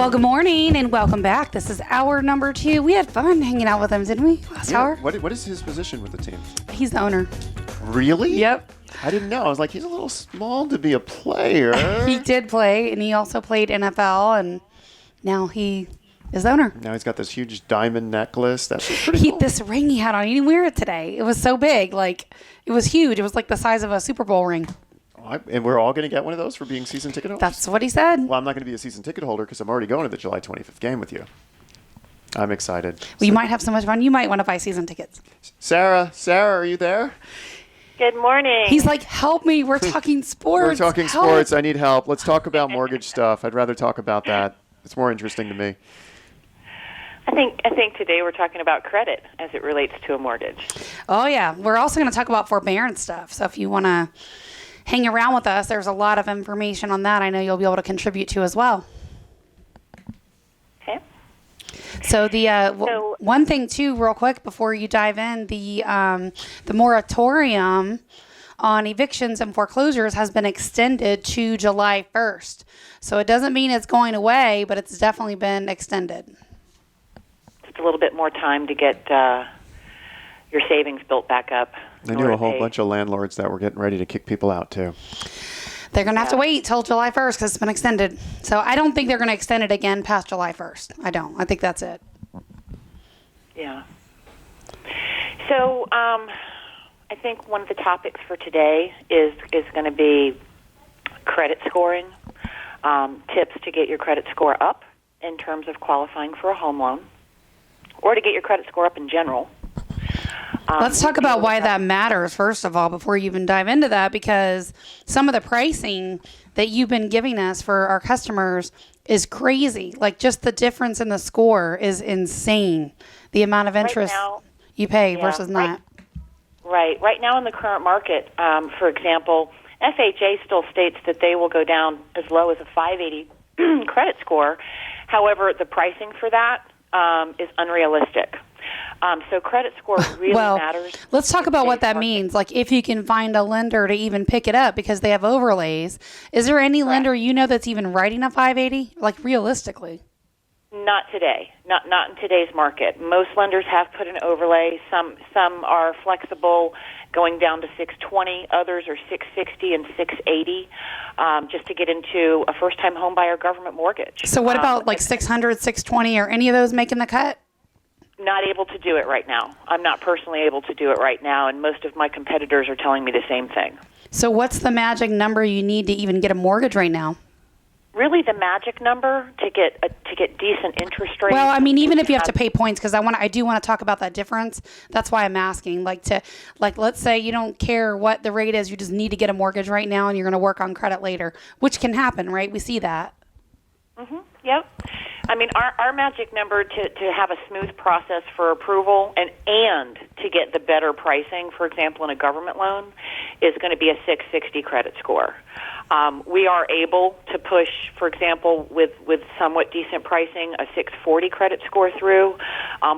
Well, good morning and welcome back. This is hour number 2. We had fun hanging out with him, didn't we, last hour? What is his position with the team? He's the owner. Really? Yep. I didn't know. I was like, he's a little small to be a player. He did play, and he also played NFL, and now he is the owner. Now he's got this huge diamond necklace. That's pretty cool. This ring he had on, he didn't wear it today. It was so big. Like, it was huge. It was like the size of a Super Bowl ring. And we're all going to get one of those for being season ticket holders? That's what he said. Well, I'm not going to be a season ticket holder because I'm already going to the July 25th game with you. I'm excited. Well, you might have so much fun. You might want to buy season tickets. Sarah, are you there? Good morning. He's like, help me. We're talking sports. We're talking Help. sports. I need help. Let's talk about mortgage stuff. I'd rather talk about that. It's more interesting to me. I think today we're talking about credit as it relates to a mortgage. Oh, yeah. We're also going to talk about forbearance stuff. So if you want to hang around with us, there's a lot of information on that I know you'll be able to contribute to as well. Okay. So one thing too, real quick before you dive in, the moratorium on evictions and foreclosures has been extended to July 1st. So it doesn't mean it's going away, but it's definitely been extended. Just a little bit more time to get your savings built back up. I knew a whole bunch of landlords that were getting ready to kick people out too. They're going to have to wait till July 1st because it's been extended. So I don't think they're going to extend it again past July 1st. I don't. I think that's it. Yeah. So I think one of the topics for today is going to be credit scoring, tips to get your credit score up in terms of qualifying for a home loan or to get your credit score up in general. Let's talk about why that matters, first of all, before you even dive into that, because some of the pricing that you've been giving us for our customers is crazy. Like, just the difference in the score is insane. The amount of interest you pay versus not. Right. Right now in the current market, for example, FHA still states that they will go down as low as a 580 credit score. However, the pricing for that is unrealistic. So credit score really matters. Let's talk about what that means. Like, if you can find a lender to even pick it up because they have overlays. Is there any lender you know that's even writing a 580? Like, realistically? Not today. Not in today's market. Most lenders have put an overlay. Some are flexible, going down to 620. Others are 660 and 680, just to get into a first-time home buyer government mortgage. So what about like 600, 620? Are any of those making the cut? Not able to do it right now. I'm not personally able to do it right now, and most of my competitors are telling me the same thing. So what's the magic number you need to even get a mortgage right now? Really, the magic number to get decent interest rates. Well, I mean, even if you have to pay points, because I do want to talk about that difference. That's why I'm asking. Let's say you don't care what the rate is, you just need to get a mortgage right now, and you're going to work on credit later, which can happen, right? We see that. Mm-hmm. Yep. I mean, our magic number to have a smooth process for approval and to get the better pricing, for example, in a government loan, is going to be a 660 credit score. We are able to push, for example, with somewhat decent pricing, a 640 credit score through.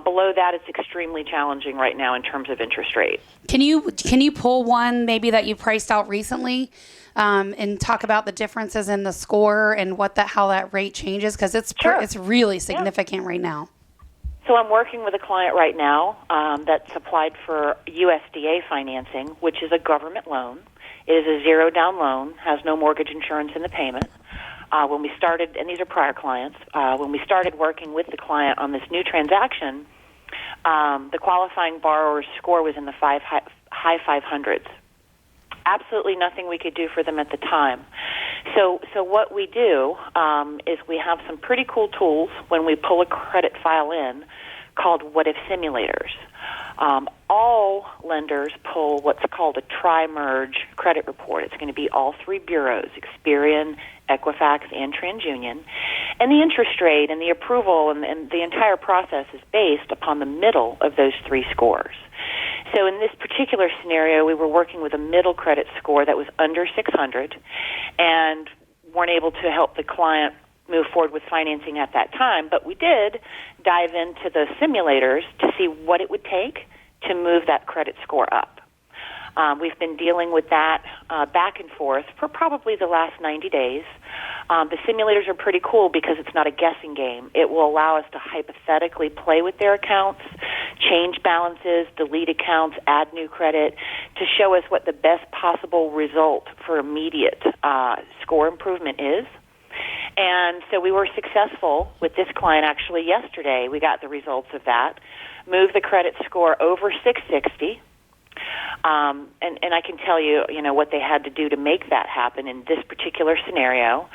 Below that, it's extremely challenging right now in terms of interest rate. Can you pull one maybe that you priced out recently? And talk about the differences in the score and how that rate changes, because it's really significant right now. So I'm working with a client right now that's applied for USDA financing, which is a government loan. It is a zero-down loan, has no mortgage insurance in the payment. When we started, and these are prior clients, when we started working with the client on this new transaction, the qualifying borrower's score was in the high 500s. Absolutely nothing we could do for them at the time. So what we do is we have some pretty cool tools when we pull a credit file in called what-if simulators. All lenders pull what's called a tri-merge credit report. It's going to be all three bureaus, Experian, Equifax, and TransUnion. And the interest rate and the approval and the entire process is based upon the middle of those three scores. So in this particular scenario, we were working with a middle credit score that was under 600 and weren't able to help the client move forward with financing at that time. But we did dive into the simulators to see what it would take to move that credit score up. We've been dealing with that back and forth for probably the last 90 days. The simulators are pretty cool because it's not a guessing game. It will allow us to hypothetically play with their accounts, change balances, delete accounts, add new credit, to show us what the best possible result for immediate score improvement is. And so we were successful with this client actually yesterday. We got the results of that. Moved the credit score over 660. And I can tell you, what they had to do to make that happen in this particular scenario.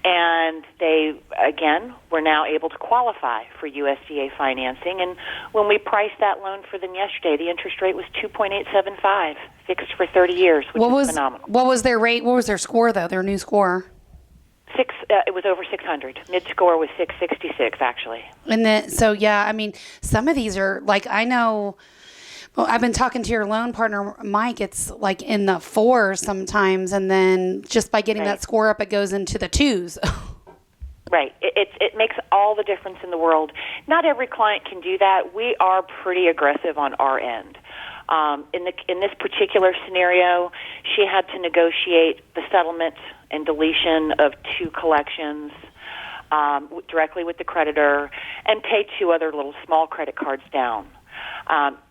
And they, again, were now able to qualify for USDA financing. And when we priced that loan for them yesterday, the interest rate was 2.875, fixed for 30 years, which is phenomenal. What was their rate? What was their score, though, their new score? It was over 600. Mid score was 666, actually. And then, some of these are like, I know. Well, I've been talking to your loan partner, Mike. It's like in the 4s sometimes, and then just by getting that score up, it goes into the 2s. Right. It makes all the difference in the world. Not every client can do that. We are pretty aggressive on our end. In this particular scenario, she had to negotiate the settlement and deletion of 2 collections directly with the creditor and pay 2 other little small credit cards down.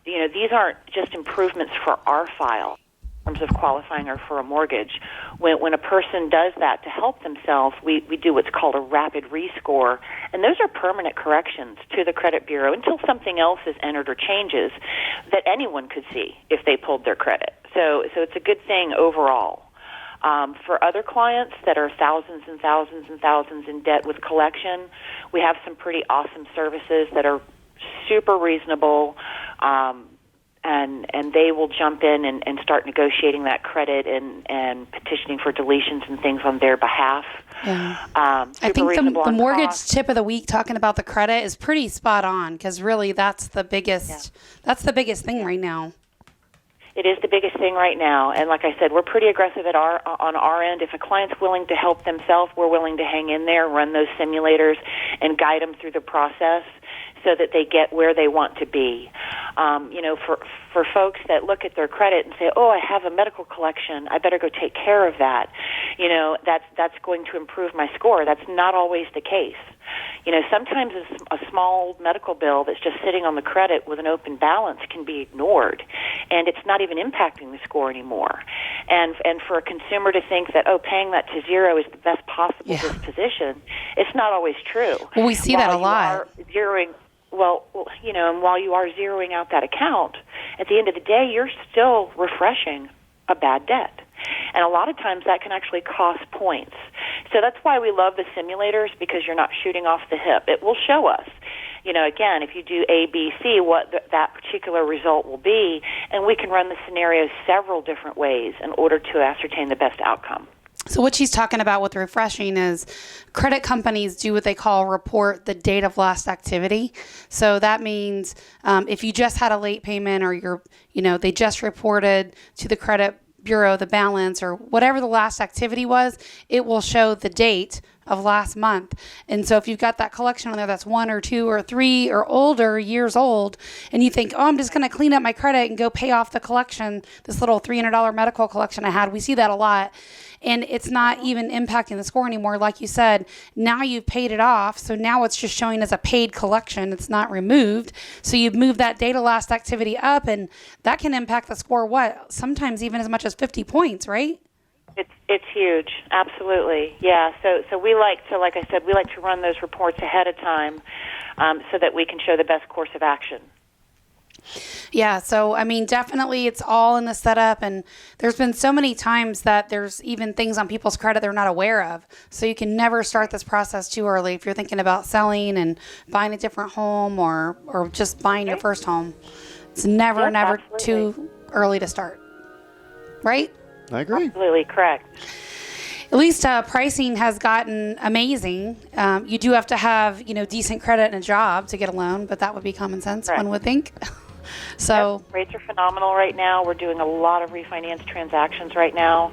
These aren't just improvements for our file in terms of qualifying her for a mortgage. When a person does that to help themselves, we do what's called a rapid rescore, and those are permanent corrections to the credit bureau until something else is entered or changes that anyone could see if they pulled their credit. So it's a good thing overall. For other clients that are thousands and thousands and thousands in debt with collection, we have some pretty awesome services that are super reasonable, and they will jump in and start negotiating that credit and petitioning for deletions and things on their behalf. Yeah. I think the mortgage tip of the week talking about the credit is pretty spot on, because really that's the biggest thing right now. It is the biggest thing right now, and like I said, we're pretty aggressive on our end. If a client's willing to help themselves, we're willing to hang in there, run those simulators, and guide them through the process so that they get where they want to be. For folks that look at their credit and say, "Oh, I have a medical collection, I better go take care of that," that's going to improve my score. That's not always the case. Sometimes a small medical bill that's just sitting on the credit with an open balance can be ignored, and it's not even impacting the score anymore. And for a consumer to think that, paying that to 0 is the best possible disposition, it's not always true. Well, we see that a lot. And while you are zeroing out that account, at the end of the day, you're still refreshing a bad debt. And a lot of times that can actually cost points. So that's why we love the simulators, because you're not shooting off the hip. It will show us, again, if you do A, B, C, what that particular result will be, and we can run the scenarios several different ways in order to ascertain the best outcome. So what she's talking about with refreshing is credit companies do what they call report the date of last activity. So that means if you just had a late payment, or they just reported to the credit bureau the balance or whatever the last activity was, it will show the date of last month. And so if you've got that collection on there that's 1 or 2 or 3 or older years old, and you think, I'm just going to clean up my credit and go pay off the collection, this little $300 medical collection I had, we see that a lot. And it's not even impacting the score anymore. Like you said, now you've paid it off. So now it's just showing as a paid collection. It's not removed. So you've moved that data last activity up, and that can impact the score, sometimes even as much as 50 points, right? It's huge. Absolutely. Yeah. So we like to, like I said, we like to run those reports ahead of time so that we can show the best course of action. Yeah, so definitely it's all in the setup, and there's been so many times that there's even things on people's credit they're not aware of. So you can never start this process too early if you're thinking about selling and buying a different home or just buying your first home. It's never too early to start. Right? I agree. Absolutely correct. At least pricing has gotten amazing. You do have to have, decent credit and a job to get a loan, but that would be common sense, one would think. So rates are phenomenal right now. We're doing a lot of refinance transactions right now,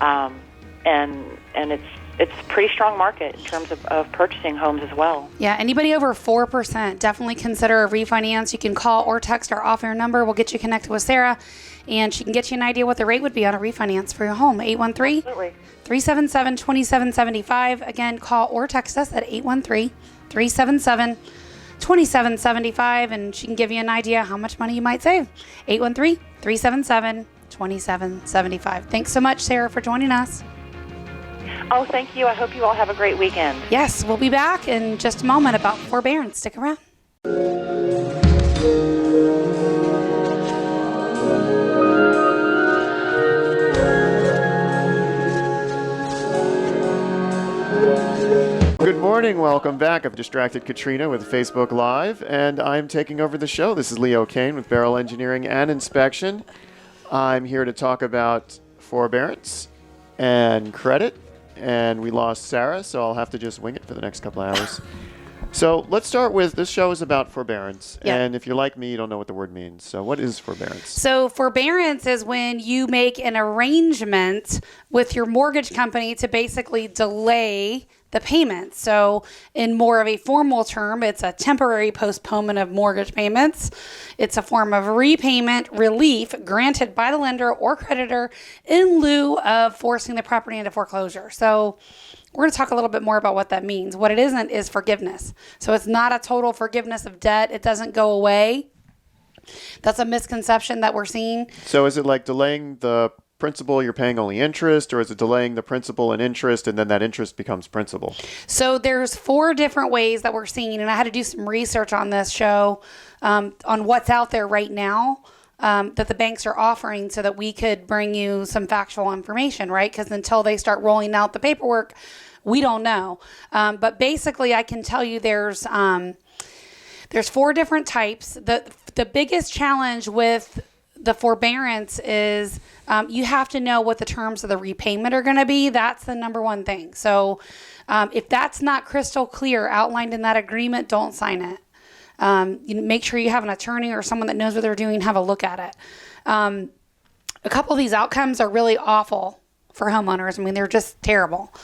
and it's a pretty strong market in terms of purchasing homes as well. Yeah, anybody over 4%, definitely consider a refinance. You can call or text our off-air number. We'll get you connected with Sarah. and she can get you an idea what the rate would be on a refinance for your home. 813 Absolutely. 377 2775. Again, call or text us at 813 377 2775, and she can give you an idea how much money you might save. 813 377 2775. Thanks so much, Sarah, for joining us. Oh, thank you. I hope you all have a great weekend. Yes, we'll be back in just a moment about forbearance. Stick around. Good morning. Welcome back. I've distracted Katrina with Facebook Live, and I'm taking over the show. This is Leo Kane with Barrel Engineering and Inspection. I'm here to talk about forbearance and credit, and we lost Sarah, so I'll have to just wing it for the next couple of hours. So let's start with, this show is about forbearance, and if you're like me, you don't know what the word means. So what is forbearance? So forbearance is when you make an arrangement with your mortgage company to basically delay the payment. So in more of a formal term, it's a temporary postponement of mortgage payments. It's a form of repayment relief granted by the lender or creditor in lieu of forcing the property into foreclosure. So we're going to talk a little bit more about what that means. What it isn't is forgiveness. So it's not a total forgiveness of debt. It doesn't go away. That's a misconception that we're seeing. So is it like delaying the principal, you're paying only interest, or is it delaying the principal and interest, and then that interest becomes principal? So there's 4 different ways that we're seeing, and I had to do some research on this show on what's out there right now that the banks are offering so that we could bring you some factual information, right? Because until they start rolling out the paperwork, we don't know. But basically, I can tell you there's 4 different types. The biggest challenge with the forbearance is you have to know what the terms of the repayment are going to be. That's the number one thing. So if that's not crystal clear outlined in that agreement, don't sign it. You make sure you have an attorney or someone that knows what they're doing, have a look at it. A couple of these outcomes are really awful for homeowners. I mean, they're just terrible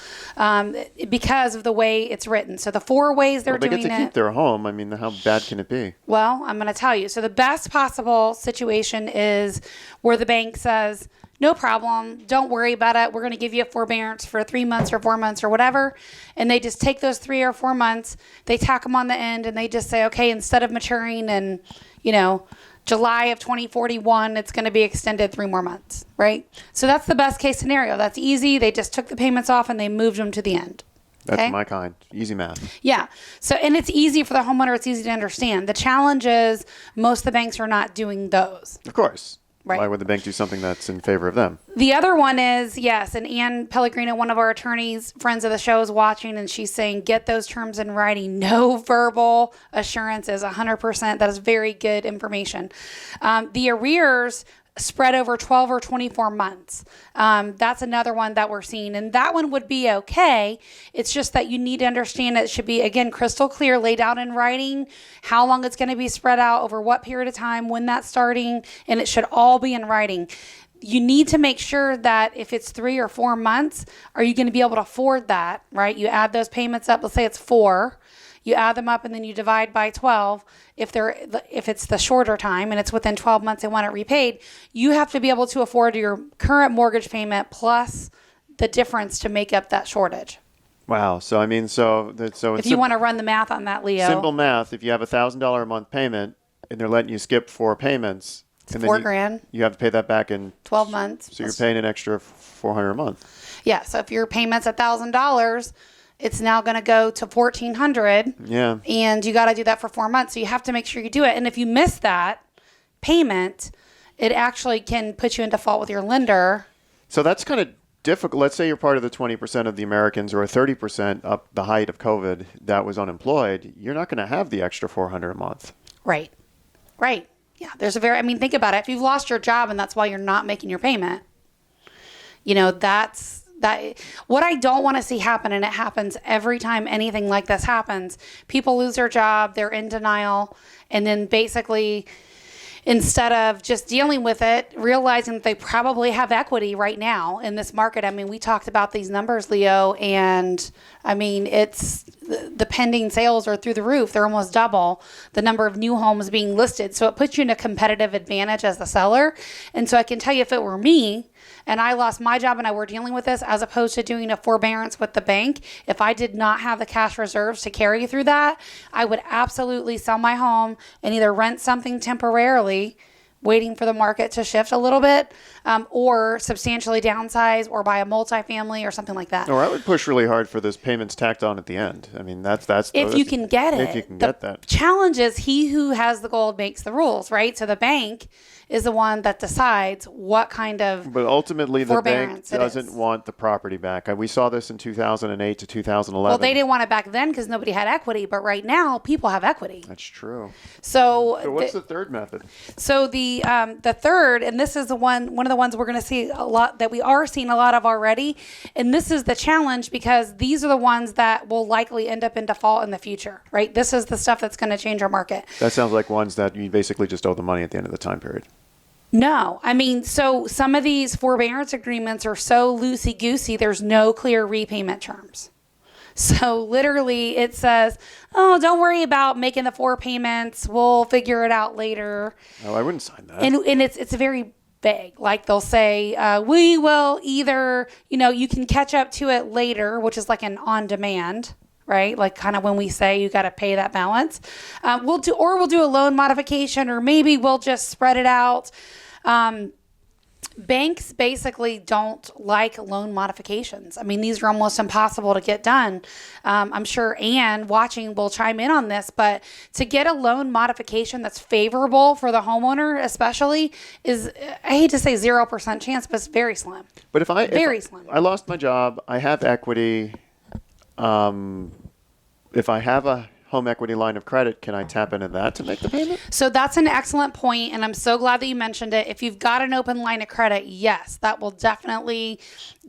because of the way it's written. So the 4 ways they're doing it. They get to keep their home. I mean, how bad can it be? Well, I'm going to tell you. So the best possible situation is where the bank says, no problem, don't worry about it. We're going to give you a forbearance for 3 months or 4 months or whatever. And they just take those 3 or 4 months, they tack them on the end, and they just say, okay, instead of maturing in, July of 2041, it's going to be extended 3 more months, right? So that's the best case scenario. That's easy. They just took the payments off and they moved them to the end. That's my kind. Easy math. Yeah. So, and it's easy for the homeowner. It's easy to understand. The challenge is most of the banks are not doing those. Of course. Right. Why would the bank do something that's in favor of them? The other one is, yes, and Ann Pellegrino, one of our attorneys, friends of the show, is watching, and she's saying, get those terms in writing. No verbal assurances, 100%. That is very good information. The arrears spread over 12 or 24 months. That's another one that we're seeing. And that one would be okay. It's just that you need to understand it should be, again, crystal clear, laid out in writing, how long it's going to be spread out, over what period of time, when that's starting, and it should all be in writing. You need to make sure that if it's 3 or 4 months, are you going to be able to afford that, right? You add those payments up. Let's say it's 4. You add them up and then you divide by 12. If it's the shorter time and it's within 12 months they want it repaid, you have to be able to afford your current mortgage payment plus the difference to make up that shortage. Wow. So, I mean, if you want to run the math on that, Leo. Simple math. If you have a $1,000 a month payment and they're letting you skip 4 payments, it's $4,000. You have to pay that back in 12 months. So you're paying an extra $400 a month. Yeah. So if your payment's $1,000, it's now going to go to $1,400. Yeah. And you got to do that for 4 months. So you have to make sure you do it. And if you miss that payment, it actually can put you in default with your lender. So that's kind of difficult. Let's say you're part of the 20% of the Americans, or 30% up the height of COVID, that was unemployed. You're not going to have the extra $400 a month. Right. Right. Yeah. Think about it. If you've lost your job and that's why you're not making your payment, what I don't want to see happen, and it happens every time anything like this happens, people lose their job, they're in denial, and then basically, instead of just dealing with it, realizing that they probably have equity right now in this market. I mean, we talked about these numbers, Leo, and I mean, the pending sales are through the roof. They're almost double the number of new homes being listed. So it puts you in a competitive advantage as the seller. And so I can tell you, if it were me and I lost my job and I were dealing with this, as opposed to doing a forbearance with the bank, if I did not have the cash reserves to carry through that, I would absolutely sell my home and either rent something temporarily, waiting for the market to shift a little bit, or substantially downsize or buy a multifamily or something like that. Or I would push really hard for those payments tacked on at the end. I mean, that's if you can get it. If you can get that. Challenge is he who has the gold makes the rules, right? So the bank is the one that decides what kind of But ultimately, the bank forbearance it doesn't is. want the property back. We saw this in 2008 to 2011. Well, they didn't want it back then because nobody had equity, but right now people have equity. That's true. So What's the third method? So the third, and this is the one of the ones we're going to see a lot, that we are seeing a lot of already, and this is the challenge because these are the ones that will likely end up in default in the future, right? This is the stuff that's going to change our market. That sounds like ones that you basically just owe the money at the end of the time period. No, I mean, so some of these forbearance agreements are so loosey-goosey, there's no clear repayment terms. So literally it says, oh, don't worry about making the 4 payments. We'll figure it out later. Oh, I wouldn't sign that. And it's very vague. Like they'll say, we will either, you can catch up to it later, which is like an on demand, right? Like kind of when we say you got to pay that balance. We'll do a loan modification, or maybe we'll just spread it out. Banks basically don't like loan modifications. I mean, these are almost impossible to get done. I'm sure Ann watching will chime in on this, but to get a loan modification that's favorable for the homeowner especially is, I hate to say 0% chance, but it's very slim. But if slim. I lost my job, I have equity. If I have a home equity line of credit, can I tap into that to make the payment? So that's an excellent point, and I'm so glad that you mentioned it. If you've got an open line of credit, yes, that will definitely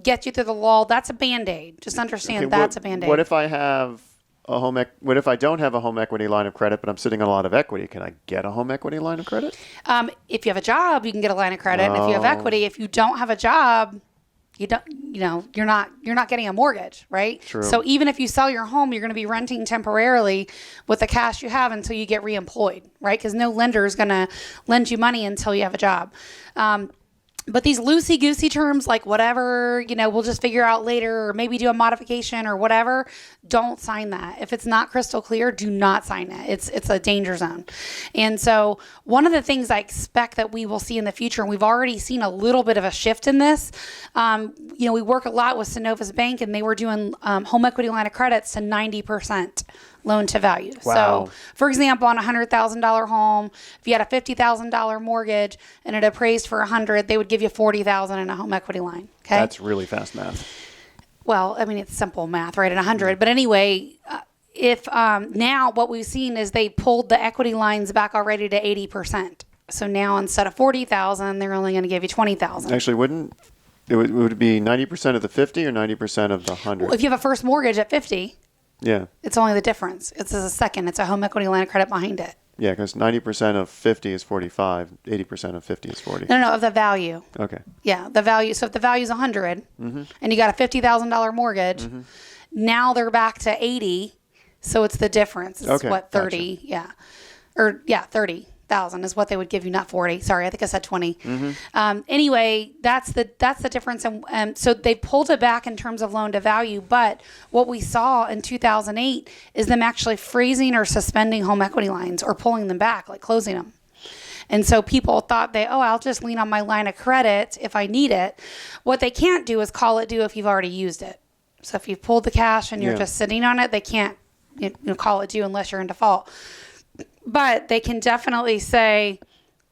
get you through the lull. That's a Band-Aid. Just understand that's a Band-Aid. What if I have what if I don't have a home equity line of credit, but I'm sitting on a lot of equity? Can I get a home equity line of credit? If you have a job, you can get a line of credit. And if you have equity, if you don't have a job, you're not getting a mortgage, right? True. So even if you sell your home, you're going to be renting temporarily with the cash you have until you get reemployed, right? Because no lender is going to lend you money until you have a job. But these loosey-goosey terms, like whatever, we'll just figure out later, or maybe do a modification or whatever, don't sign that. If it's not crystal clear, do not sign it. It's a danger zone. And so one of the things I expect that we will see in the future, and we've already seen a little bit of a shift in this, we work a lot with Synovus Bank, and they were doing home equity line of credits to 90%. Loan to value. Wow. So, for example, on a $100,000 home, if you had a $50,000 mortgage and it appraised for $100,000, they would give you $40,000 in a home equity line. Okay, That's really fast math. well, I mean, it's simple math, right? At 100, but anyway, if now what we've seen is they pulled the equity lines back already to 80%. So now instead of 40,000, they're only going to give you 20,000. Actually, would it be 90% of the 50 or 90% of the 100? Well, if you have a first mortgage at 50. Yeah. It's only the difference. It's a second. It's a home equity line of credit behind it. Yeah, because 90% of 50 is 45, 80% of 50 is 40. No, of the value. Okay. Yeah, the value. So if the value is 100 and you got a $50,000 mortgage, now they're back to 80. So it's the difference. It's Okay, what, 30? gotcha. Yeah. 30,000 is what they would give you, not 40. Sorry, I think I said 20. Anyway, that's the difference. And so they pulled it back in terms of loan to value. But what we saw in 2008 is them actually freezing or suspending home equity lines or pulling them back, like closing them. And so people thought I'll just lean on my line of credit if I need it. What they can't do is call it due if you've already used it. So if you've pulled the cash and you're just sitting on it, they can't call it due unless you're in default. But they can definitely say,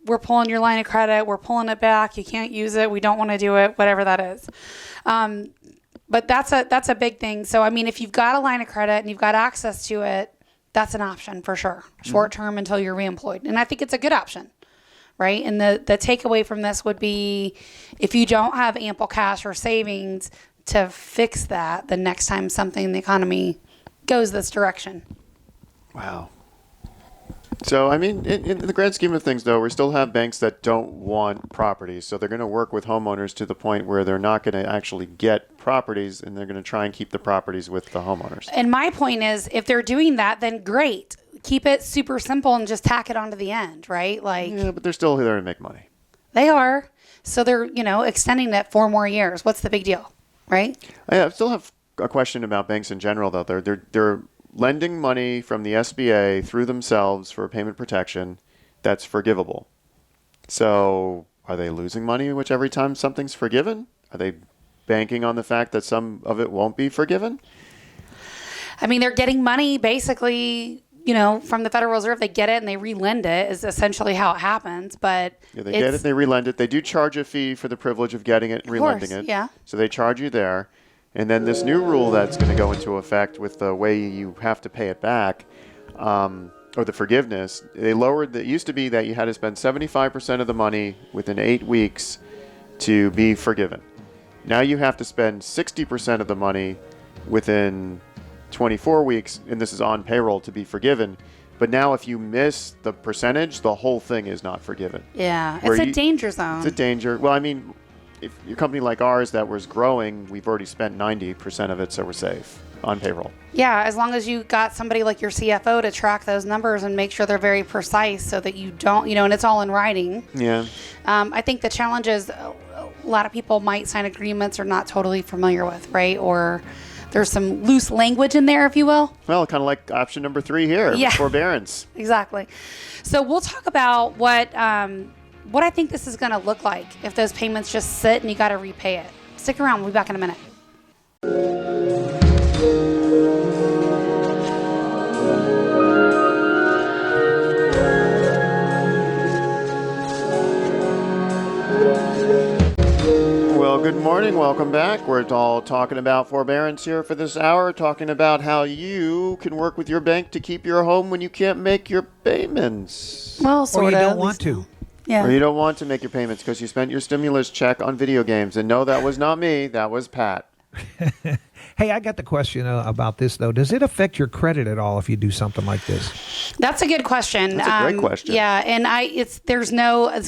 we're pulling your line of credit, we're pulling it back, you can't use it, we don't want to do it, whatever that is. But that's a big thing. So, I mean, if you've got a line of credit and you've got access to it, that's an option for sure. Short term until you're reemployed. And I think it's a good option, right? And the takeaway from this would be, if you don't have ample cash or savings to fix that the next time something in the economy goes this direction. Wow. So, I mean, in the grand scheme of things, though, we still have banks that don't want properties. So they're going to work with homeowners to the point where they're not going to actually get properties, and they're going to try and keep the properties with the homeowners. And my point is, if they're doing that, then great. Keep it super simple and just tack it onto the end, right? Like, Yeah, but they're still there to make money. they are. So they're, extending it 4 more years. What's the big deal, right? I still have a question about banks in general, though. They're lending money from the SBA through themselves for payment protection that's forgivable. So are they losing money every time something's forgiven? Are they banking on the fact that some of it won't be forgiven? I mean, they're getting money basically, from the Federal Reserve. They get it and they relend it is essentially how it happens. But yeah, they get it, they relend it. They do charge a fee for the privilege of getting it and relending it. Yeah. So they charge you there. And then this new rule that's going to go into effect with the way you have to pay it back, or the forgiveness, they lowered it used to be that you had to spend 75% of the money within 8 weeks to be forgiven. Now you have to spend 60% of the money within 24 weeks, and this is on payroll, to be forgiven. But now if you miss the percentage, the whole thing is not forgiven. Yeah, it's a danger zone. It's a danger. Well, I mean, if your company like ours that was growing, we've already spent 90% of it, so we're safe on payroll. Yeah, as long as you got somebody like your CFO to track those numbers and make sure they're very precise so that you don't, and it's all in writing. Yeah. I think the challenge is a lot of people might sign agreements they're not totally familiar with, right? Or there's some loose language in there, if you will. Well, kind of like option number 3 here, Yeah. forbearance. Exactly. So we'll talk about what I think this is going to look like if those payments just sit and you got to repay it. Stick around. We'll be back in a minute. Well, good morning. Welcome back. We're all talking about forbearance here for this hour, talking about how you can work with your bank to keep your home when you can't make your payments. Well, sort or you of. don't want to. Yeah. Or you don't want to make your payments because you spent your stimulus check on video games. And no, that was not me. That was Pat. Hey, I got the question about this, though. Does it affect your credit at all if you do something like this? That's a good question. That's a great question. Yeah, and it's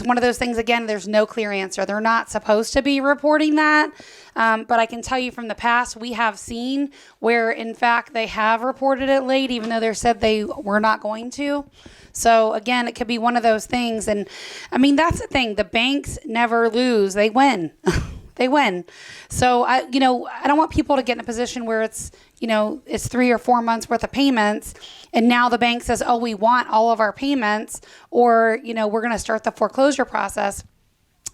one of those things, again, there's no clear answer. They're not supposed to be reporting that. But I can tell you from the past, we have seen where, in fact, they have reported it late, even though they said they were not going to. So, again, it could be one of those things. And, I mean, that's the thing. The banks never lose. They win. They win. So, I don't want people to get in a position where it's 3 or 4 months worth of payments. And now the bank says, oh, we want all of our payments, or, we're going to start the foreclosure process.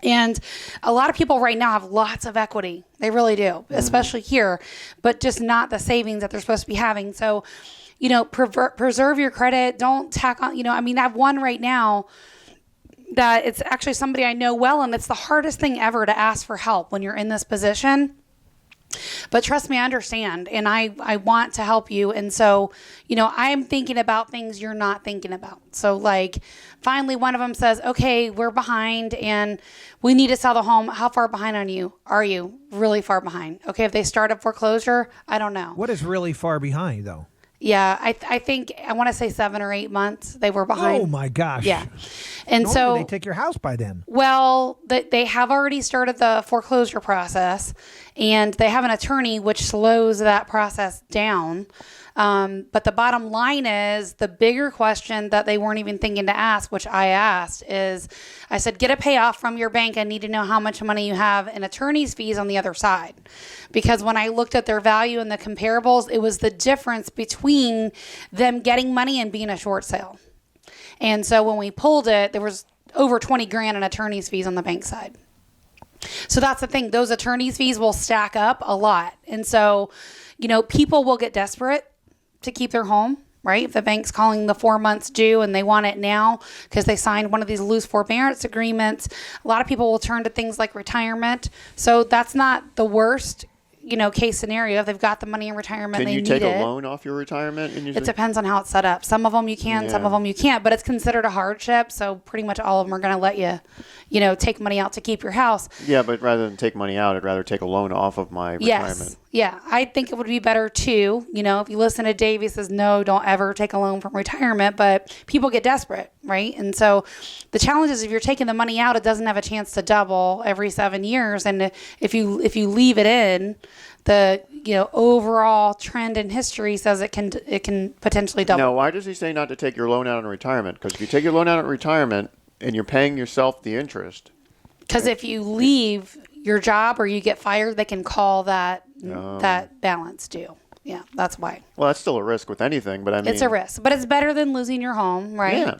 And a lot of people right now have lots of equity. They really do, especially here, but just not the savings that they're supposed to be having. So, preserve your credit. Don't tack on, I have one right now that it's actually somebody I know well, and it's the hardest thing ever to ask for help when you're in this position. But trust me, I understand, and I want to help you. And so, I'm thinking about things you're not thinking about. So, like, finally, one of them says, okay, we're behind, and we need to sell the home. How far behind are you? Really far behind. Okay, if they start a foreclosure, I don't know. What is really far behind, though? Yeah, I think, I want to say 7 or 8 months they were behind. Oh, my gosh. Yeah. And Normally they take your house by then. Well, they have already started the foreclosure process, and they have an attorney, which slows that process down. But the bottom line is, the bigger question that they weren't even thinking to ask, which I asked, is I said, get a payoff from your bank. I need to know how much money you have in attorney's fees on the other side. Because when I looked at their value and the comparables, it was the difference between them getting money and being a short sale. And so when we pulled it, there was over 20 grand in attorney's fees on the bank side. So that's the thing. Those attorney's fees will stack up a lot. And so, people will get desperate to keep their home, right? If the bank's calling the 4 months due and they want it now because they signed one of these loose forbearance agreements, a lot of people will turn to things like retirement. So that's not the worst case scenario. If they've got the money in retirement, Can they you need take it. a loan off your retirement? It depends on how it's set up. Some of them you can, some of them you can't, but it's considered a hardship. So pretty much all of them are going to let you, take money out to keep your house. Yeah, but rather than take money out, I'd rather take a loan off of my retirement. Yes. Yeah. I think it would be better too. If you listen to Dave, he says, no, don't ever take a loan from retirement, but people get desperate, right? And so the challenge is if you're taking the money out, it doesn't have a chance to double every 7 years. And if you leave it in, the overall trend in history says it can potentially double. No, why does he say not to take your loan out in retirement? Because if you take your loan out in retirement and you're paying yourself the interest. Because if you leave your job or you get fired, they can call that balance due. Yeah, that's why. Well, that's still a risk with anything, but I mean... It's a risk, but it's better than losing your home, right? Yeah.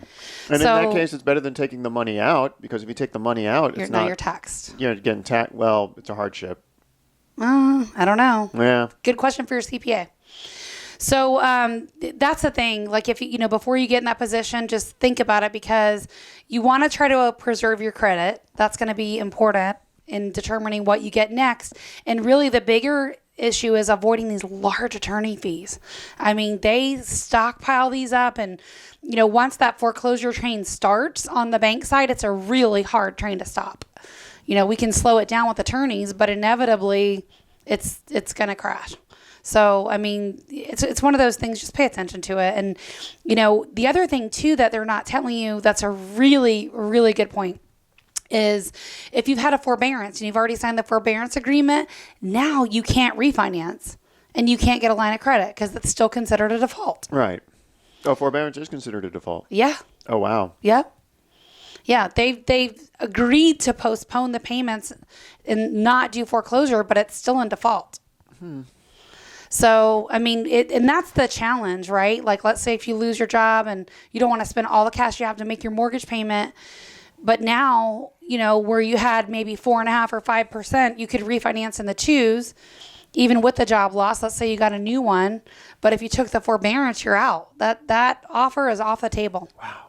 And in that case, it's better than taking the money out, because if you take the money out, you're taxed. You're getting taxed. Well, it's a hardship. I don't know. Yeah. Good question for your CPA. So that's the thing. Like if before you get in that position, just think about it, because you want to try to preserve your credit. That's going to be important in determining what you get next. And really the bigger issue is avoiding these large attorney fees. I mean, they stockpile these up, and once that foreclosure train starts on the bank side, it's a really hard train to stop. We can slow it down with attorneys, but inevitably it's going to crash. So, I mean, it's one of those things, just pay attention to it. And, the other thing too that they're not telling you, that's a really, really good point, is if you've had a forbearance and you've already signed the forbearance agreement, now you can't refinance and you can't get a line of credit because it's still considered a default. Right. Oh, forbearance is considered a default. Yeah. Oh, wow. Yep. Yeah, they've agreed to postpone the payments and not do foreclosure, but it's still in default. So, I mean, and that's the challenge, right? Like, let's say if you lose your job and you don't want to spend all the cash you have to make your mortgage payment, but now, where you had maybe 4.5% or 5%, you could refinance in the twos, even with the job loss. Let's say you got a new one, but if you took the forbearance, you're out. That offer is off the table. Wow.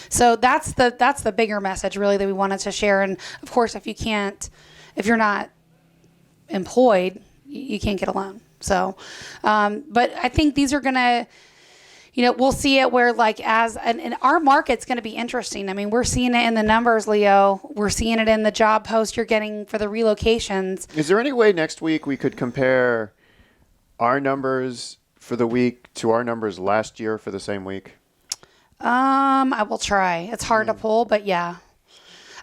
So that's the bigger message really that we wanted to share. And of course, if you're not employed, you can't get a loan. So, but I think these are going to, we'll see it where and our market's going to be interesting. I mean, we're seeing it in the numbers, Leo. We're seeing it in the job post you're getting for the relocations. Is there any way next week we could compare our numbers for the week to our numbers last year for the same week? I will try. It's hard to pull, but yeah.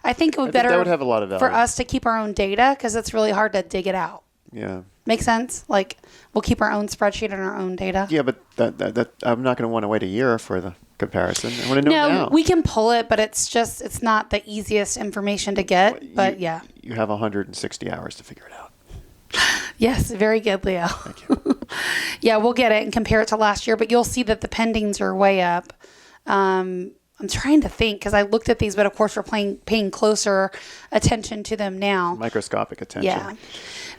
I think it would better that would have a lot of value for us to keep our own data, because it's really hard to dig it out. Yeah. Make sense? Like, we'll keep our own spreadsheet and our own data. Yeah, but that I'm not going to want to wait a year for the comparison. I want to know now. No, we can pull it, but it's not the easiest information to get. But yeah. You have 160 hours to figure it out. Yes, very good, Leo. Thank you. Yeah, we'll get it and compare it to last year, but you'll see that the pendings are way up. I'm trying to think, because I looked at these, but of course we're paying closer attention to them now. Microscopic attention.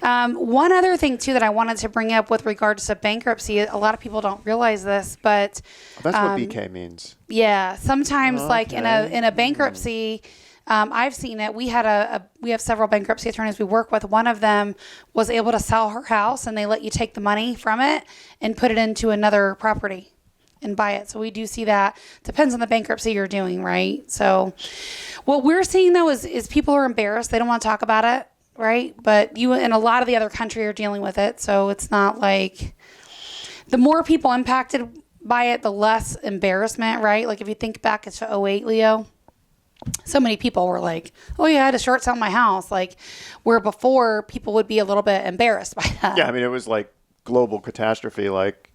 Yeah. One other thing too that I wanted to bring up with regards to bankruptcy, a lot of people don't realize this, but that's what BK means. Yeah, sometimes like in a bankruptcy, I've seen it. We have several bankruptcy attorneys we work with. One of them was able to sell her house, and they let you take the money from it and put it into another property and buy it. So we do see that. Depends on the bankruptcy you're doing, right? So what we're seeing though is people are embarrassed. They don't want to talk about it, right? But you and a lot of the other country are dealing with it. So it's not like the more people impacted by it, the less embarrassment, right? Like if you think back to 2008, Leo, so many people were like, oh yeah, I had to short sell my house. Like where before people would be a little bit embarrassed by that. Yeah. I mean, it was like global catastrophe. Like,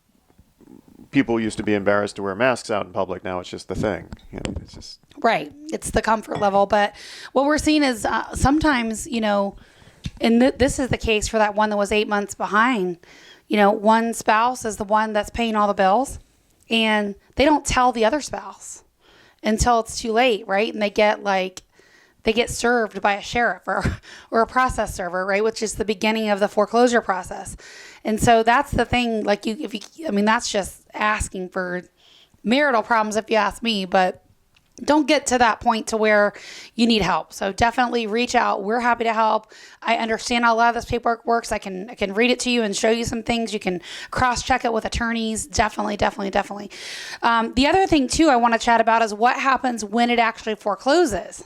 people used to be embarrassed to wear masks out in public. Now it's just the thing. It's just right. It's the comfort level. But what we're seeing is sometimes, and this is the case for that one that was 8 months behind. One spouse is the one that's paying all the bills, and they don't tell the other spouse until it's too late, right? And they get served by a sheriff or a process server, right? Which is the beginning of the foreclosure process. And so that's the thing, like that's just asking for marital problems if you ask me, but don't get to that point to where you need help. So definitely reach out. We're happy to help. I understand how a lot of this paperwork works. I can read it to you and show you some things. You can cross-check it with attorneys. Definitely. The other thing too I want to chat about is what happens when it actually forecloses.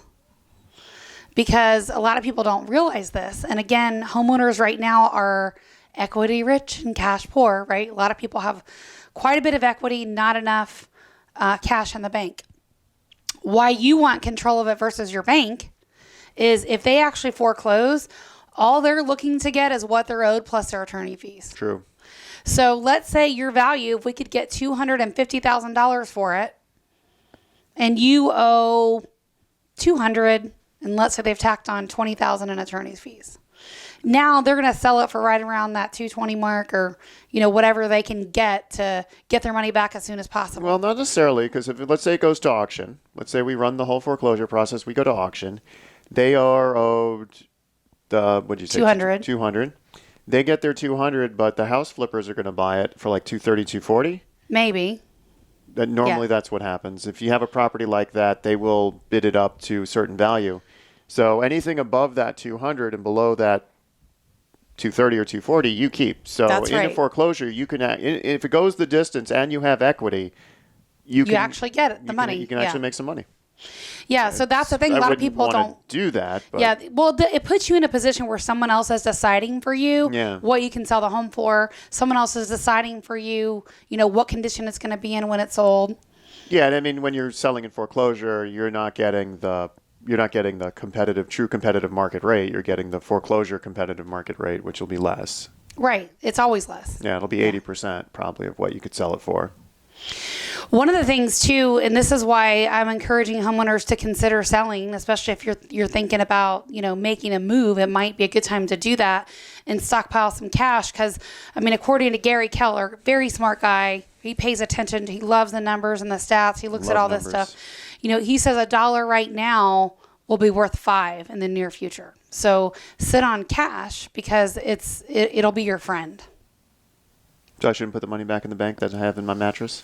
Because a lot of people don't realize this. And again, homeowners right now are equity rich and cash poor, right? A lot of people have quite a bit of equity, not enough cash in the bank. Why you want control of it versus your bank is if they actually foreclose, all they're looking to get is what they're owed plus their attorney fees. True. So let's say your value, if we could get $250,000 for it, and you owe $200,000, and let's say they've tacked on $20,000 in attorney's fees. Now they're going to sell it for right around that 220 mark, or whatever they can get to get their money back as soon as possible. Well, not necessarily, because if let's say it goes to auction, let's say we run the whole foreclosure process, we go to auction, they are owed the what'd you say? 200. 200. They get their 200, but the house flippers are going to buy it for like 230, 240. Maybe. Normally that's what happens. If you have a property like that, they will bid it up to a certain value. So anything above that 200 and below that 230 or 240, you keep. So That's in a right. foreclosure, you can, if it goes the distance and you have equity, you can actually get it, the money. You can actually make some money. Yeah, so that's the thing. A lot of people don't do that. But Yeah, well, it puts you in a position where someone else is deciding for you what you can sell the home for. Someone else is deciding for you, what condition it's going to be in when it's sold. Yeah, and I mean, when you're selling in foreclosure, you're not getting the true competitive market rate. You're getting the foreclosure competitive market rate, which will be less. Right. It's always less. Yeah, it'll be 80% probably of what you could sell it for. One of the things too, and this is why I'm encouraging homeowners to consider selling, especially if you're thinking about, making a move, it might be a good time to do that and stockpile some cash. Because, according to Gary Keller, very smart guy, he pays attention. He loves the numbers and the stats. He looks at all this stuff. He says $1 right now will be worth $5 in the near future. So sit on cash because it'll be your friend. So I shouldn't put the money back in the bank that I have in my mattress?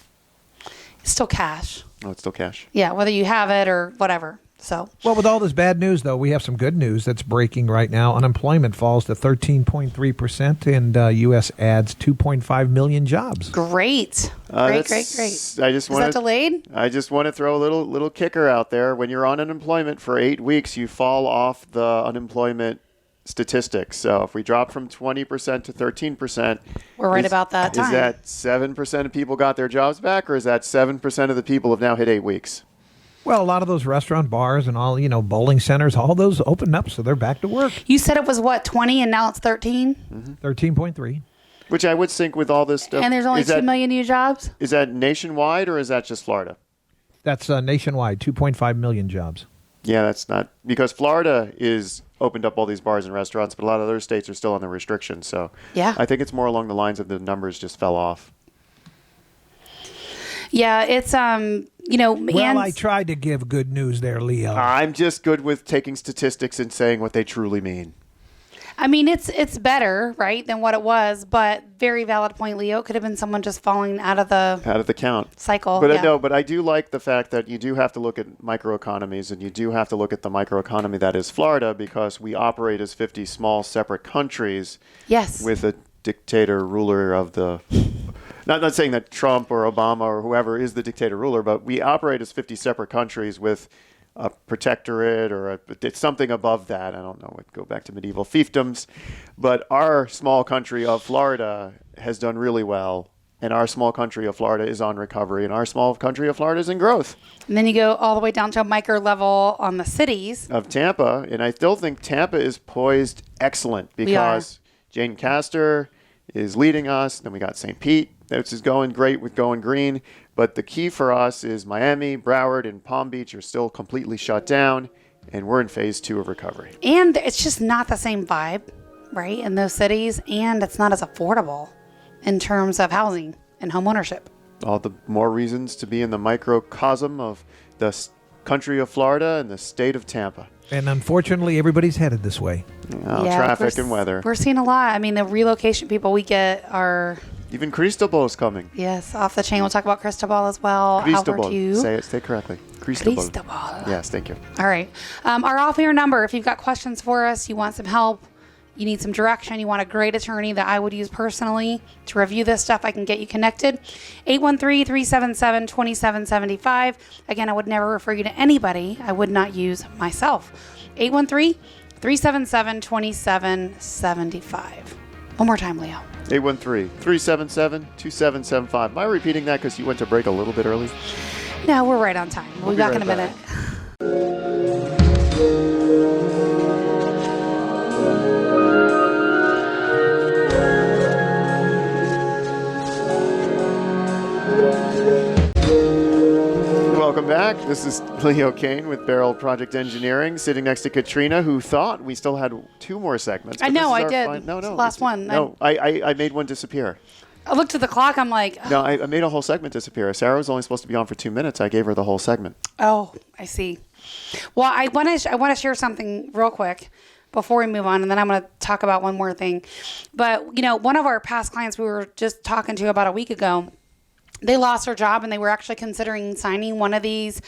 It's still cash. Oh, it's still cash. Yeah, whether you have it or whatever. So. Well, with all this bad news, though, we have some good news that's breaking right now. Unemployment falls to 13.3%, and U.S. adds 2.5 million jobs. Great. Great. Is that delayed? I just want to throw a little kicker out there. When you're on unemployment for 8 weeks, you fall off the unemployment statistics. So if we drop from 20% to 13%, we're right about that time. Is that 7% of people got their jobs back, or is that 7% of the people have now hit 8 weeks? Well, a lot of those restaurant bars and all, bowling centers, all those opened up, so they're back to work. You said it was 20 and now it's 13? Mm-hmm. 13.3. Which I would think with all this stuff. And there's only 2 million new jobs? Is that nationwide or is that just Florida? That's nationwide, 2.5 million jobs. Yeah, that's not, because Florida is opened up all these bars and restaurants, but a lot of other states are still on the restrictions. So yeah, I think it's more along the lines of the numbers just fell off. Yeah, it's Well, I tried to give good news there, Leo. I'm just good with taking statistics and saying what they truly mean. It's better, right, than what it was, but very valid point, Leo. It could have been someone just falling out of the count cycle. But but I do like the fact that you do have to look at microeconomies, and you do have to look at the microeconomy that is Florida, because we operate as 50 small separate countries. Yes. With a dictator ruler of the. Not saying that Trump or Obama or whoever is the dictator ruler, but we operate as 50 separate countries with a protectorate or something above that. I don't know. We'd go back to medieval fiefdoms. But our small country of Florida has done really well. And our small country of Florida is on recovery. And our small country of Florida is in growth. And then you go all the way down to a micro level on the cities. Of Tampa. And I still think Tampa is poised excellent because Jane Castor is leading us. Then we got St. Pete. This is going great with Going Green. But the key for us is Miami, Broward, and Palm Beach are still completely shut down, and we're in phase 2 of recovery. And it's just not the same vibe, right, in those cities, and it's not as affordable in terms of housing and home ownership. All the more reasons to be in the microcosm of the country of Florida and the state of Tampa. And unfortunately, everybody's headed this way. Traffic and weather. We're seeing a lot. The relocation people we get are... Even Cristobal's coming. Yes, off the chain. We'll talk about Cristobal as well. Cristobal. Albert, Say it correctly. Cristobal. Cristobal. Yes, thank you. All right. Our off-air number, if you've got questions for us, you want some help, you need some direction, you want a great attorney that I would use personally to review this stuff, I can get you connected. 813-377-2775. Again, I would never refer you to anybody I would not use myself. 813-377-2775. One more time, Leo. 813-377-2775. Am I repeating that because you went to break a little bit early? No, we're right on time. We'll be back in a right minute. Welcome back. This is Leo Kane with Barrel Project Engineering, sitting next to Katrina, who thought we still had 2 more segments. I know, I did. No, It's the last one. No, I made one disappear. I looked at the clock. I'm like, No, I made a whole segment disappear. Sarah was only supposed to be on for 2 minutes. I gave her the whole segment. oh, I see. Well, I want to share something real quick before we move on, and then I'm going to talk about one more thing. But, one of our past clients we were just talking to about a week ago, they lost their job and they were actually considering signing one of these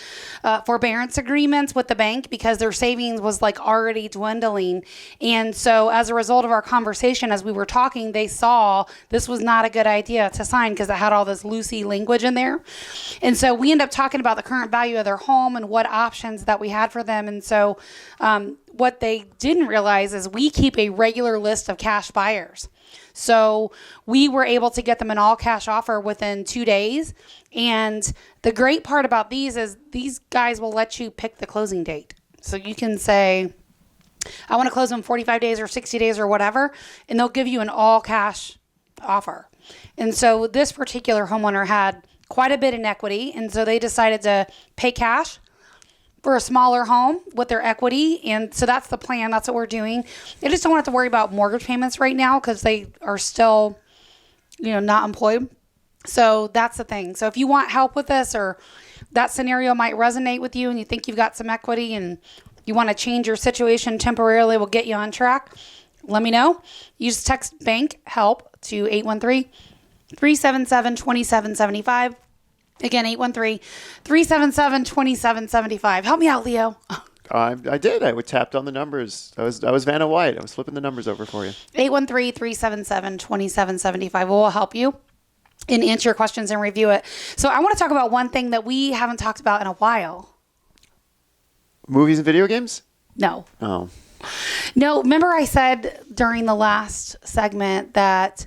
forbearance agreements with the bank because their savings was like already dwindling. And so as a result of our conversation, as we were talking, they saw this was not a good idea to sign because it had all this loosey language in there. And so we ended up talking about the current value of their home and what options that we had for them. And so what they didn't realize is we keep a regular list of cash buyers. So we were able to get them an all cash offer within 2 days. And the great part about these is these guys will let you pick the closing date. So you can say, I want to close in 45 days or 60 days or whatever, and they'll give you an all cash offer. And so this particular homeowner had quite a bit in equity. And so they decided to pay cash for a smaller home with their equity. And so that's the plan. That's what we're doing. They just don't have to worry about mortgage payments right now because they are still, not employed. So that's the thing. So if you want help with this or that scenario might resonate with you and you think you've got some equity and you want to change your situation temporarily, we'll get you on track. Let me know. You just text bank help to 813-377-2775. Again, 813-377-2775. Help me out, Leo. I did. I tapped on the numbers. I was Vanna White. I was flipping the numbers over for you. 813-377-2775. We'll help you and answer your questions and review it. So I want to talk about one thing that we haven't talked about in a while. Movies and video games? No. Oh. No, remember I said during the last segment that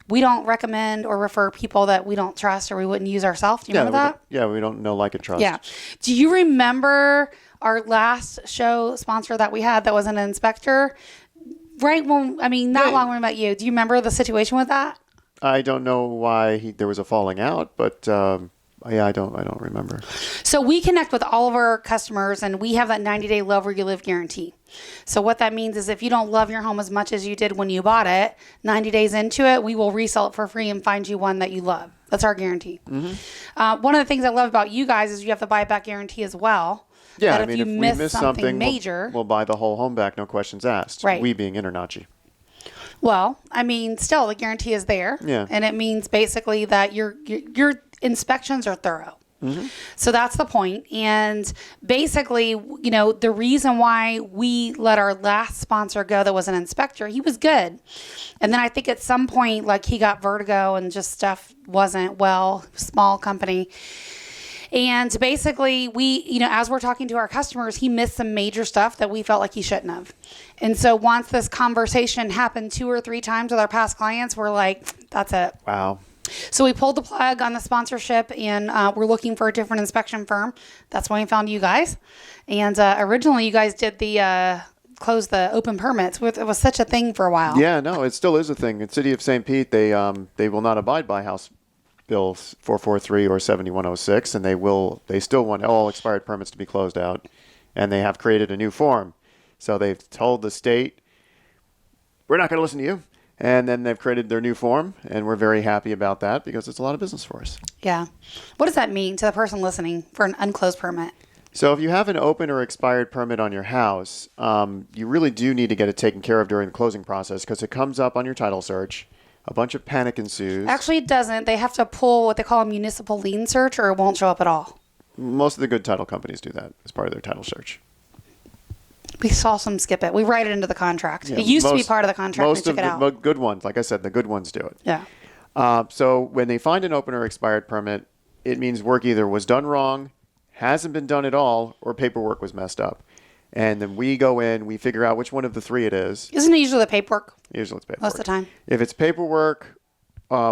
we don't recommend or refer people that we don't trust or we wouldn't use ourselves. Do you remember that? Yeah, we don't know, like, and trust. Yeah. Do you remember our last show sponsor that we had that was an inspector? Right when, not long when we met you. Do you remember the situation with that? I don't know why there was a falling out, but I don't remember. So we connect with all of our customers and we have that 90-day love where you live guarantee. So what that means is if you don't love your home as much as you did when you bought it, 90 days into it, we will resell it for free and find you one that you love. That's our guarantee. Mm-hmm. One of the things I love about you guys is you have the buyback guarantee as well. Yeah, if we miss something major, we'll buy the whole home back, no questions asked. Right. We being Internachi. Well, still the guarantee is there. Yeah. And it means basically that your inspections are thorough. Mm-hmm. So that's the point. And basically, the reason why we let our last sponsor go that was an inspector, he was good. And then I think at some point, like he got vertigo and just stuff wasn't well, small company. And basically we, as we're talking to our customers, he missed some major stuff that we felt like he shouldn't have. And so once this conversation happened 2 or 3 times with our past clients, we're like, that's it. Wow. So we pulled the plug on the sponsorship and we're looking for a different inspection firm. That's when we found you guys. And originally you guys did the close the open permits. It was such a thing for a while. Yeah, no, it still is a thing. In City of St. Pete, they will not abide by House Bill 443 or 7106, and they still want all expired permits to be closed out, and they have created a new form. So they've told the state, we're not going to listen to you. And then they've created their new form, and we're very happy about that because it's a lot of business for us. Yeah. What does that mean to the person listening for an unclosed permit? So if you have an open or expired permit on your house, you really do need to get it taken care of during the closing process because it comes up on your title search. A bunch of panic ensues. Actually, it doesn't. They have to pull what they call a municipal lien search or it won't show up at all. Most of the good title companies do that as part of their title search. We saw some skip it. We write it into the contract. Yeah, it used to be part of the contract. Most we of took it out. the good ones, like I said, the good ones do it. Yeah. So when they find an open or expired permit, it means work either was done wrong, hasn't been done at all, or paperwork was messed up. And then we go in, we figure out which one of the three it is. Isn't it usually the paperwork? Usually it's paperwork. Most of the time. If it's paperwork,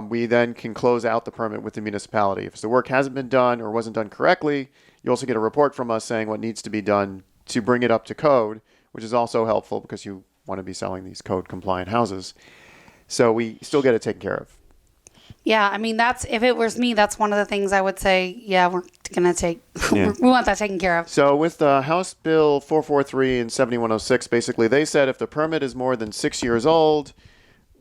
we then can close out the permit with the municipality. If the work hasn't been done or wasn't done correctly, you also get a report from us saying what needs to be done to bring it up to code, which is also helpful because you want to be selling these code compliant houses. So we still get it taken care of. Yeah, I mean, if it was me, that's one of the things I would say, yeah, we're going to take, Yeah. we want that taken care of. So with House Bill 443 and 7106, basically they said if the permit is more than 6 years old,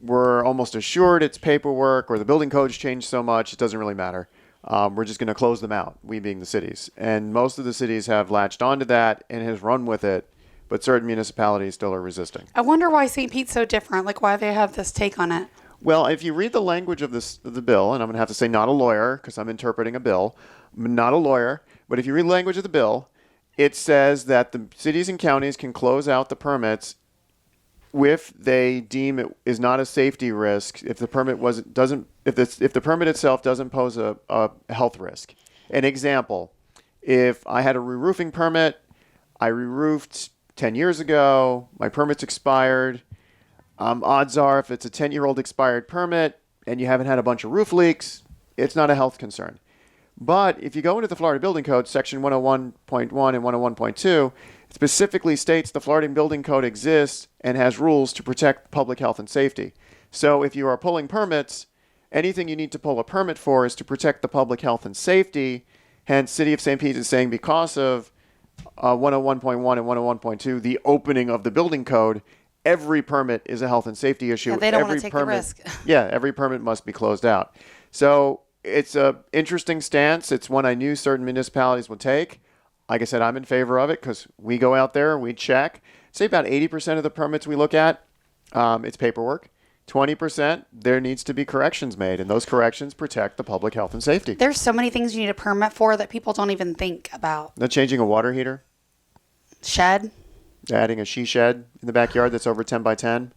we're almost assured it's paperwork or the building code's changed so much, it doesn't really matter. We're just going to close them out, we being the cities. And most of the cities have latched onto that and has run with it, but certain municipalities still are resisting. I wonder why St. Pete's so different, like why they have this take on it. Well, if you read the language of the bill, and I'm going to have to say not a lawyer because I'm interpreting a bill, I'm not a lawyer, but if you read the language of the bill, it says that the cities and counties can close out the permits if they deem it is not a safety risk, if the permit if the permit itself doesn't pose a health risk. An example, if I had a re-roofing permit, I re-roofed 10 years ago, my permit's expired. Odds are if it's a 10-year-old expired permit and you haven't had a bunch of roof leaks, it's not a health concern. But if you go into the Florida Building Code, Section 101.1 and 101.2, it specifically states the Florida Building Code exists and has rules to protect public health and safety. So if you are pulling permits, anything you need to pull a permit for is to protect the public health and safety. Hence, City of St. Pete is saying because of 101.1 and 101.2, the opening of the building code, every permit is a health and safety issue. Yeah, they don't every want to take the risk. Yeah, every permit must be closed out. So it's an interesting stance. It's one I knew certain municipalities would take. Like I said, I'm in favor of it because we go out there, we check. Say about 80% of the permits we look at, it's paperwork. 20%, there needs to be corrections made, and those corrections protect the public health and safety. There's so many things you need a permit for that people don't even think about. Not changing a water heater, Shed. adding a she shed in the backyard that's over 10 by 10.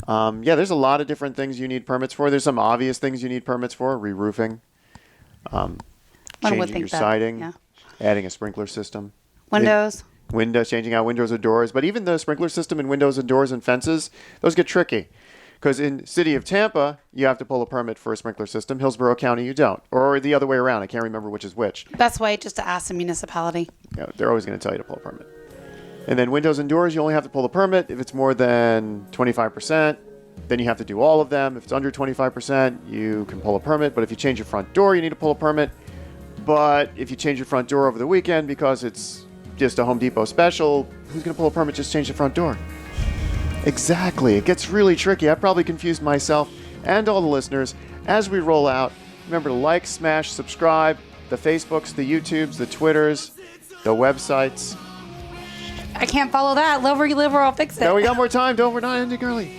Yeah, there's a lot of different things you need permits for. There's some obvious things you need permits for, re-roofing, One would changing think your that, siding, yeah. adding a sprinkler system. Windows. Windows, changing out windows or doors. But even the sprinkler system and windows and doors and fences, those get tricky. Because in City of Tampa, you have to pull a permit for a sprinkler system. Hillsborough County, you don't. Or the other way around. I can't remember which is which. Best way just to ask the municipality. You know, they're always going to tell you to pull a permit. And then windows and doors, you only have to pull a permit if it's more than 25%. Then you have to do all of them. If it's under 25%, you can pull a permit. But if you change your front door, you need to pull a permit. But if you change your front door over the weekend because it's just a Home Depot special, who's going to pull a permit just to change the front door? Exactly. It gets really tricky. I probably confused myself and all the listeners as we roll out. Remember to like, smash, subscribe, the Facebooks, the YouTubes, the Twitters, the websites. I can't follow that. Live where you live or I'll fix it. No, we got more time. We're not ending early.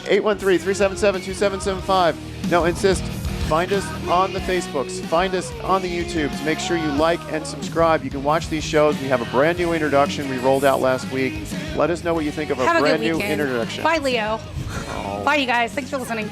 813-377-2775. No, insist. Find us on the Facebooks. Find us on the YouTubes. Make sure you like and subscribe. You can watch these shows. We have a brand new introduction we rolled out last week. Let us know what you think of Have a a brand good new weekend. introduction. Bye, Leo. Bye, you guys. Thanks for listening.